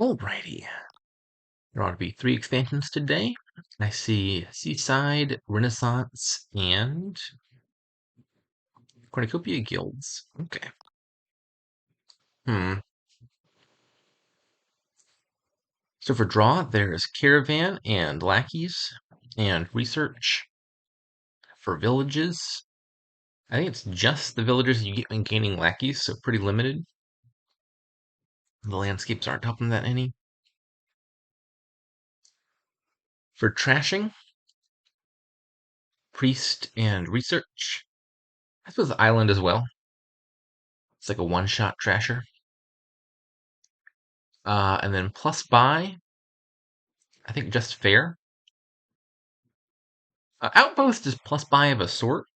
Alrighty. There ought to be 3 expansions today. I see Seaside, Renaissance, and Cornucopia Guilds. Okay. Hmm. So for draw, there's Caravan and Lackeys, and Research for villages. I think it's just the villagers you get when gaining Lackeys, so pretty limited. The landscapes aren't helping that any. For trashing, Priest and Research. I suppose the island as well. It's like a one-shot trasher. And then plus buy, I think just fair. Outpost is plus buy of a sort.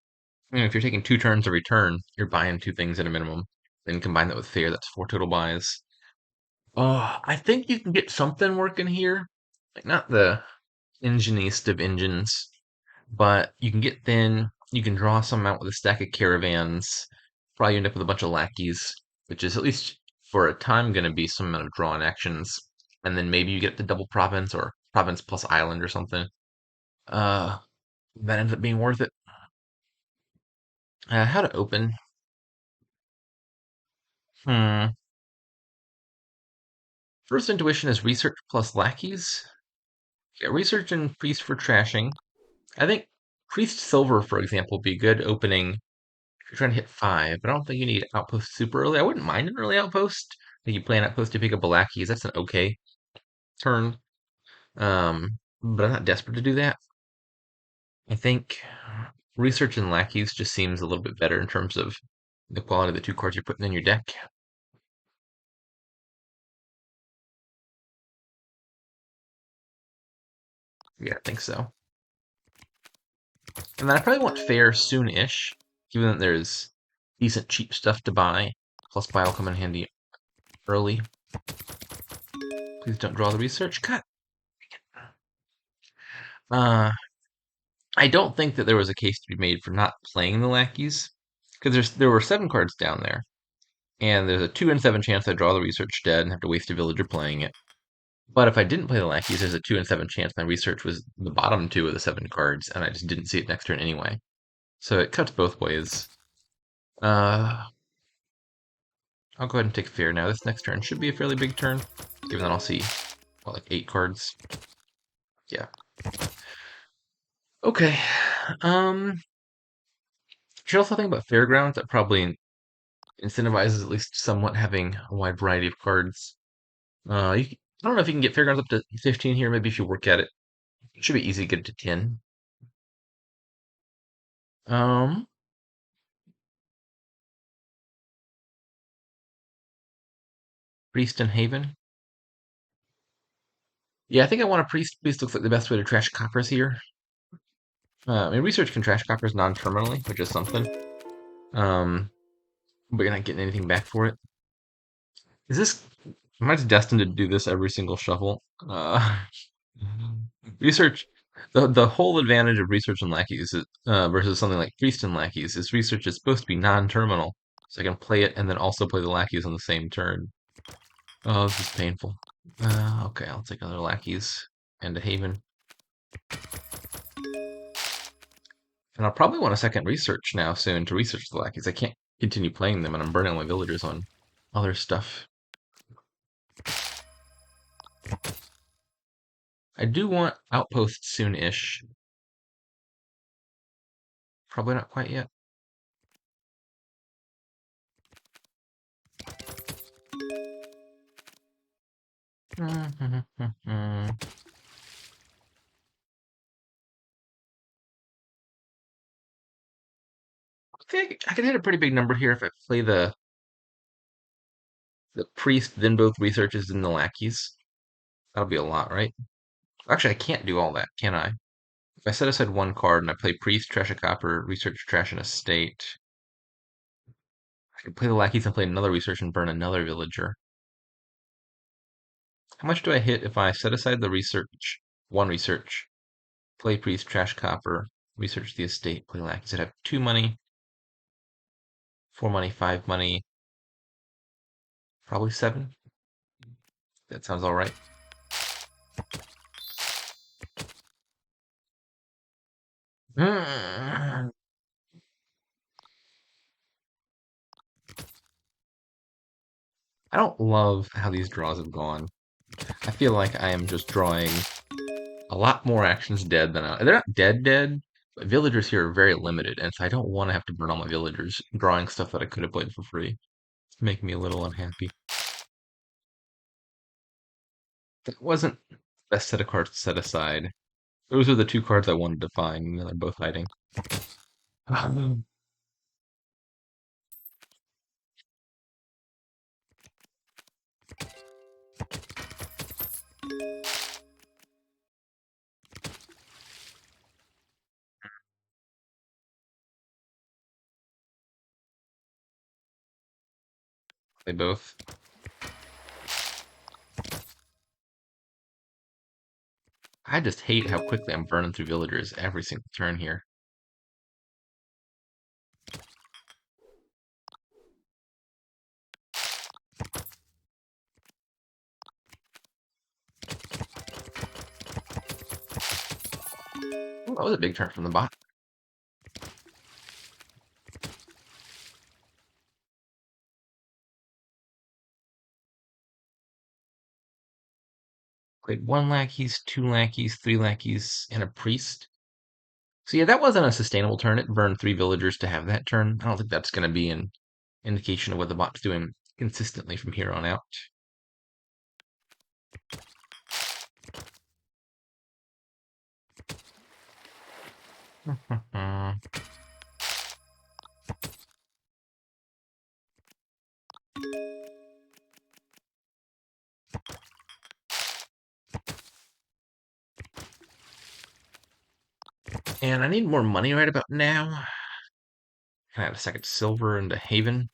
If you're taking 2 turns every turn, you're buying 2 things at a minimum. Then combine that with fair, that's 4 total buys. I think you can get something working here. Like not the engineest of engines, but you can get thin. You can draw some out with a stack of caravans. Probably end up with a bunch of lackeys, which is at least for a time going to be some amount of drawn actions. And then maybe you get the double province or province plus island or something. Uh, that ends up being worth it. How to open? Hmm. First intuition is research plus lackeys. Yeah, research and priest for trashing. I think priest silver, for example, would be good opening if you're trying to hit 5, but I don't think you need outpost super early. I wouldn't mind an early outpost. If you play an outpost to pick up a lackeys, that's an okay turn. But I'm not desperate to do that. I think research and lackeys just seems a little bit better in terms of the quality of the 2 cards you're putting in your deck. Yeah, I think so. And then I probably want fair soon-ish, given that there's decent cheap stuff to buy. Plus buy will come in handy early. Please don't draw the research cut. Uh, I don't think that there was a case to be made for not playing the lackeys, because there were 7 cards down there, and there's a 2 in 7 chance I draw the research dead and have to waste a villager playing it. But if I didn't play the lackeys, there's a 2 in 7 chance my research was the bottom 2 of the 7 cards, and I just didn't see it next turn anyway. So it cuts both ways. Uh, I'll go ahead and take fair now. This next turn should be a fairly big turn, given that I'll see, what, like 8 cards? Yeah. Okay. Should also think about fairgrounds. That probably incentivizes at least somewhat having a wide variety of cards. I don't know if you can get fairgrounds up to 15 here. Maybe if you work at it, it should be easy to get it to 10. Um, Priest and Haven. Yeah, I think I want a priest. Priest looks like the best way to trash coppers here. I mean, research can trash coppers non-terminally, which is something. Um, but you're not getting anything back for it. Is this? Am I just destined to do this every single shuffle? Research. The whole advantage of research and lackeys versus something like priest and lackeys is research is supposed to be non-terminal, so I can play it and then also play the lackeys on the same turn. Oh, this is painful. Okay, I'll take other lackeys and a haven. And I'll probably want a second research now soon to research the lackeys. I can't continue playing them, and I'm burning all my villagers on other stuff. I do want outposts soon-ish. Probably not quite yet. I think I can hit a pretty big number here if I play the priest, then both researches, then the lackeys. That'll be a lot, right? Actually, I can't do all that, can I? If I set aside 1 card and I play priest, trash a copper, research, trash an estate, I can play the lackeys and play another research and burn another villager. How much do I hit if I set aside the research, 1 research, play priest, trash copper, research the estate, play lackeys? I'd have 2 money, 4 money, 5 money, probably 7. That sounds all right. Mm. I don't love how these draws have gone. I feel like I am just drawing a lot more actions dead than they're not dead, but villagers here are very limited, and so I don't want to have to burn all my villagers drawing stuff that I could have played for free. It's making me a little unhappy. That wasn't the best set of cards to set aside. Those are the two cards I wanted to find, and they're both hiding. They both. I just hate how quickly I'm burning through villagers every single turn here. Ooh, that was a big turn from the bot. Played one lackeys, two lackeys, three lackeys, and a priest. So yeah, that wasn't a sustainable turn. It burned three villagers to have that turn. I don't think that's going to be an indication of what the bot's doing consistently from here on out. And I need more money right about now. Can I have a second silver into Haven?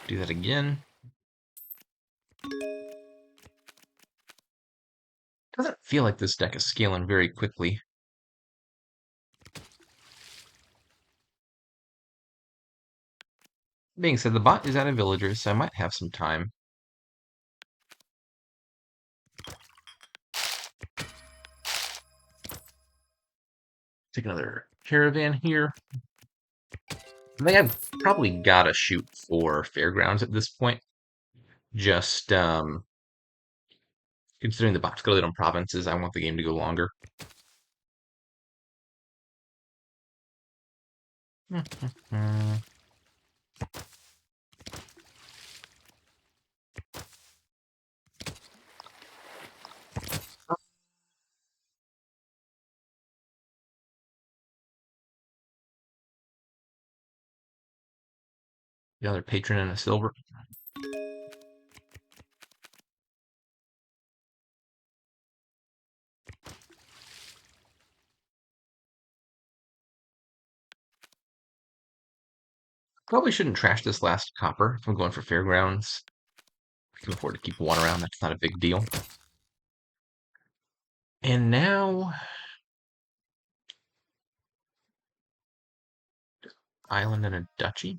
Do that again. Doesn't feel like this deck is scaling very quickly. Being said, the bot is out of villagers, so I might have some time. Take another caravan here. I think I've probably got to shoot for Fairgrounds at this point. Just considering the bot's got on provinces, I want the game to go longer. Another patron and a silver. Probably shouldn't trash this last copper if I'm going for Fairgrounds. I can afford to keep one around, that's not a big deal. And now island and a duchy.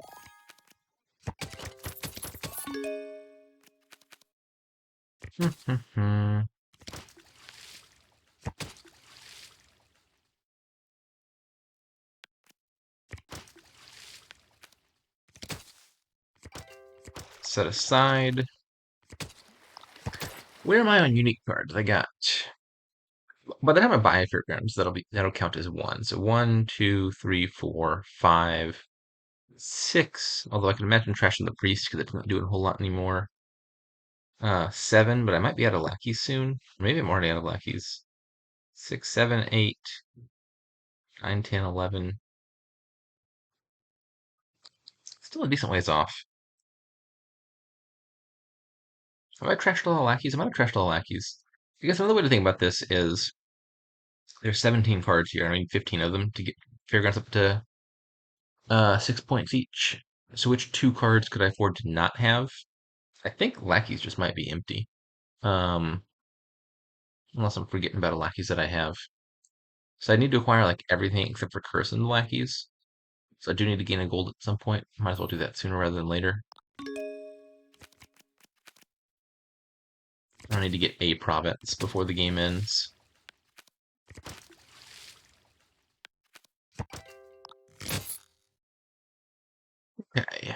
Set aside. Where am I on unique cards? I got. By the time I buy Fairgrounds, that'll count as one. So 1, 2, 3, 4, 5, 6. Although I can imagine trashing the priest because it's not doing a whole lot anymore. 7, but I might be out of lackeys soon. Maybe I'm already out of lackeys. 6, 7, 8, 9, 10, 11. Still a decent ways off. Have I trashed all the lackeys? I might have trashed all the lackeys. I guess another way to think about this is there's 17 cards here. I mean, 15 of them to get Fairgrounds up to 6 points each. So which two cards could I afford to not have? I think lackeys just might be empty. Um, unless I'm forgetting about a lackeys that I have. So I need to acquire like everything except for curse and lackeys. So I do need to gain a gold at some point. Might as well do that sooner rather than later. I need to get a province before the game ends. Okay.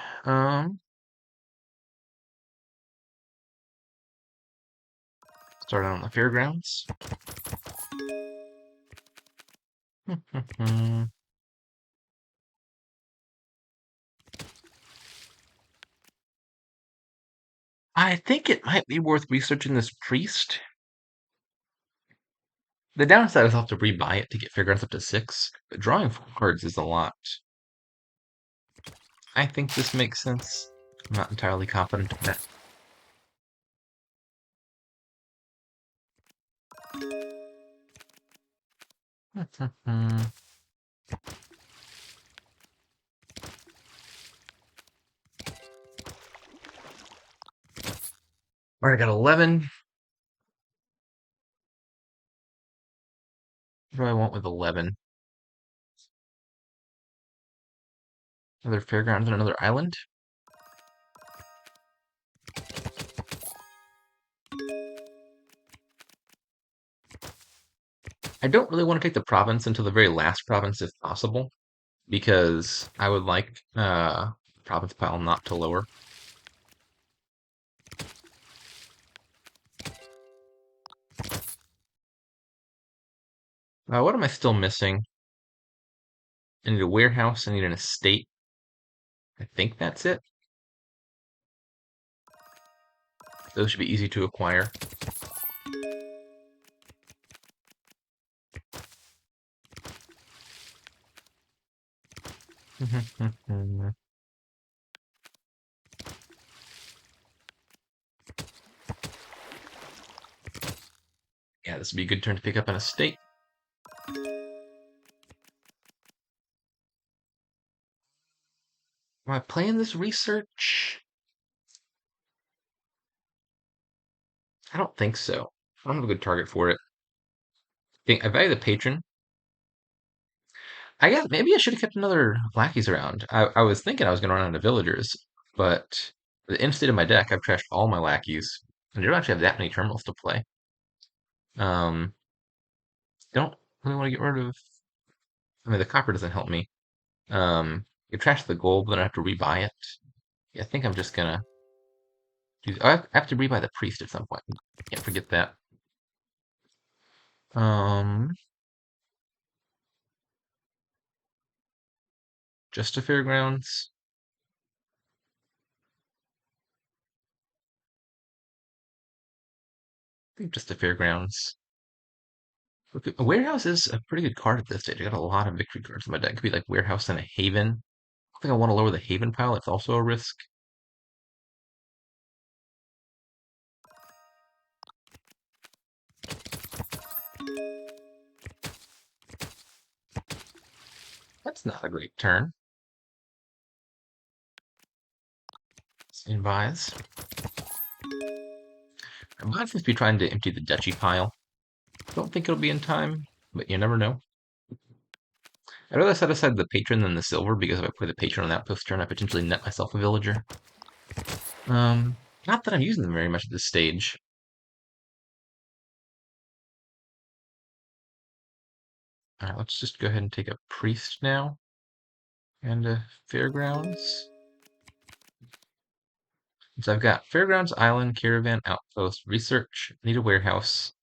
Start on the fairgrounds. I think it might be worth researching this priest. The downside is I'll have to rebuy it to get fairgrounds up to 6, but drawing 4 cards is a lot. I think this makes sense. I'm not entirely confident in that. Alright, I got 11. What do I want with 11? Another fairgrounds and another island? I don't really want to take the province until the very last province if possible, because I would like province pile not to lower. What am I still missing? I need a warehouse, I need an estate. I think that's it. Those should be easy to acquire. Yeah, this would be a good turn to pick up an estate. Am I playing this research? I don't think so. I don't have a good target for it. I value the patron. I guess maybe I should have kept another lackeys around. I was thinking I was going to run out of villagers, but the end state of my deck, I've trashed all my lackeys. And I don't actually have that many terminals to play. Um, don't really want to get rid of. I mean, the copper doesn't help me. You trash the gold, but then I have to rebuy it. Yeah, I think I'm just gonna do. I have to rebuy the priest at some point. Can't forget that. Um, just a fairgrounds. I think just a fairgrounds. Okay, a warehouse is a pretty good card at this stage. I got a lot of victory cards in my deck. It could be like warehouse and a haven. I think I want to lower the haven pile. It's also a risk. That's not a great turn. Advise. I might just be trying to empty the duchy pile. Don't think it'll be in time, but you never know. I'd rather set aside the patron than the silver because if I play the patron on that post turn, I potentially net myself a villager. Not that I'm using them very much at this stage. All right, let's just go ahead and take a priest now and a fairgrounds. So I've got fairgrounds, island, caravan, outpost, research, need a warehouse,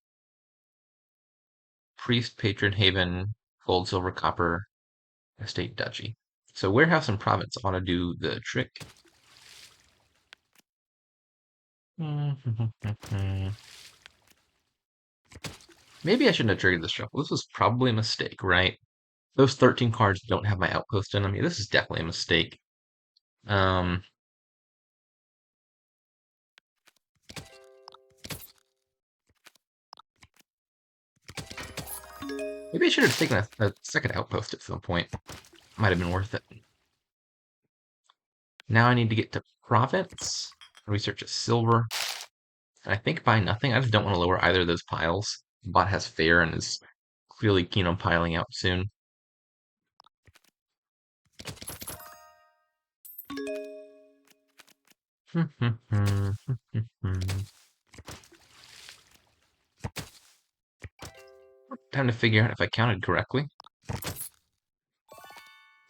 priest, patron, haven, gold, silver, copper, estate, duchy. So warehouse and province ought to do the trick. Maybe I shouldn't have triggered this shuffle. This was probably a mistake, right? Those 13 cards don't have my outpost in them. Yeah, this is definitely a mistake. Um, maybe I should have taken a second outpost at some point. Might have been worth it. Now I need to get to province, research a silver, and I think buy nothing. I just don't want to lower either of those piles. Bot has fair and is clearly keen on piling out soon. Time to figure out if I counted correctly.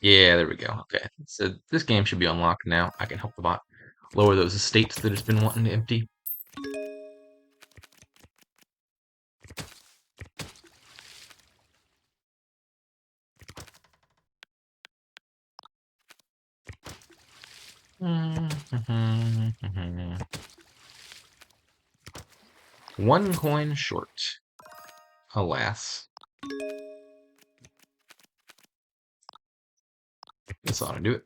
Yeah, there we go. Okay, so this game should be unlocked now. I can help the bot lower those estates that it's been wanting to empty. One coin short. Alas. This ought to do it.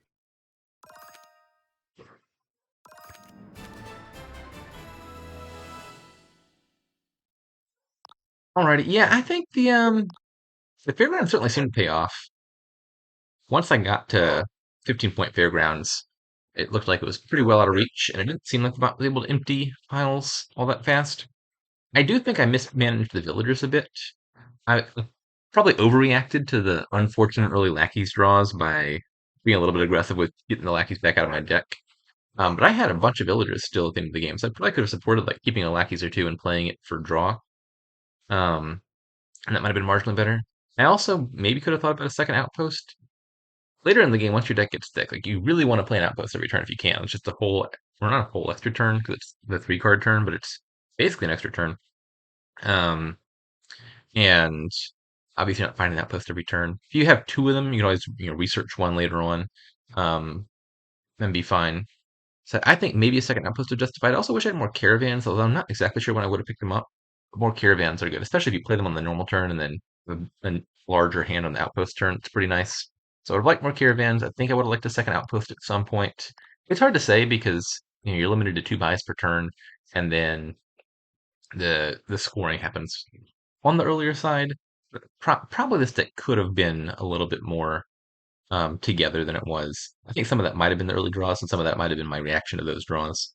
Alrighty, yeah, I think the fairground certainly seemed to pay off. Once I got to 15-point fairgrounds, it looked like it was pretty well out of reach, and it didn't seem like the bot was able to empty piles all that fast. I do think I mismanaged the villagers a bit. I probably overreacted to the unfortunate early lackeys draws by being a little bit aggressive with getting the lackeys back out of my deck. But I had a bunch of villagers still at the end of the game, so I probably could have supported like keeping a lackeys or two and playing it for draw. Um, and that might have been marginally better. I also maybe could have thought about a second outpost later in the game. Once your deck gets thick, like you really want to play an outpost every turn if you can. It's just a whole, or not a whole extra turn because it's the 3 card turn, but it's basically an extra turn. Um, and obviously not finding that outpost every turn. If you have two of them, you can always research one later on, um, and be fine. So I think maybe a second outpost is justified. I also wish I had more caravans, although I'm not exactly sure when I would have picked them up. But more caravans are good, especially if you play them on the normal turn and then a larger hand on the outpost turn. It's pretty nice. So I would have liked more caravans. I think I would have liked a second outpost at some point. It's hard to say because you're limited to 2 buys per turn, and then the scoring happens on the earlier side. But probably this deck could have been a little bit more together than it was. I think some of that might have been the early draws, and some of that might have been my reaction to those draws.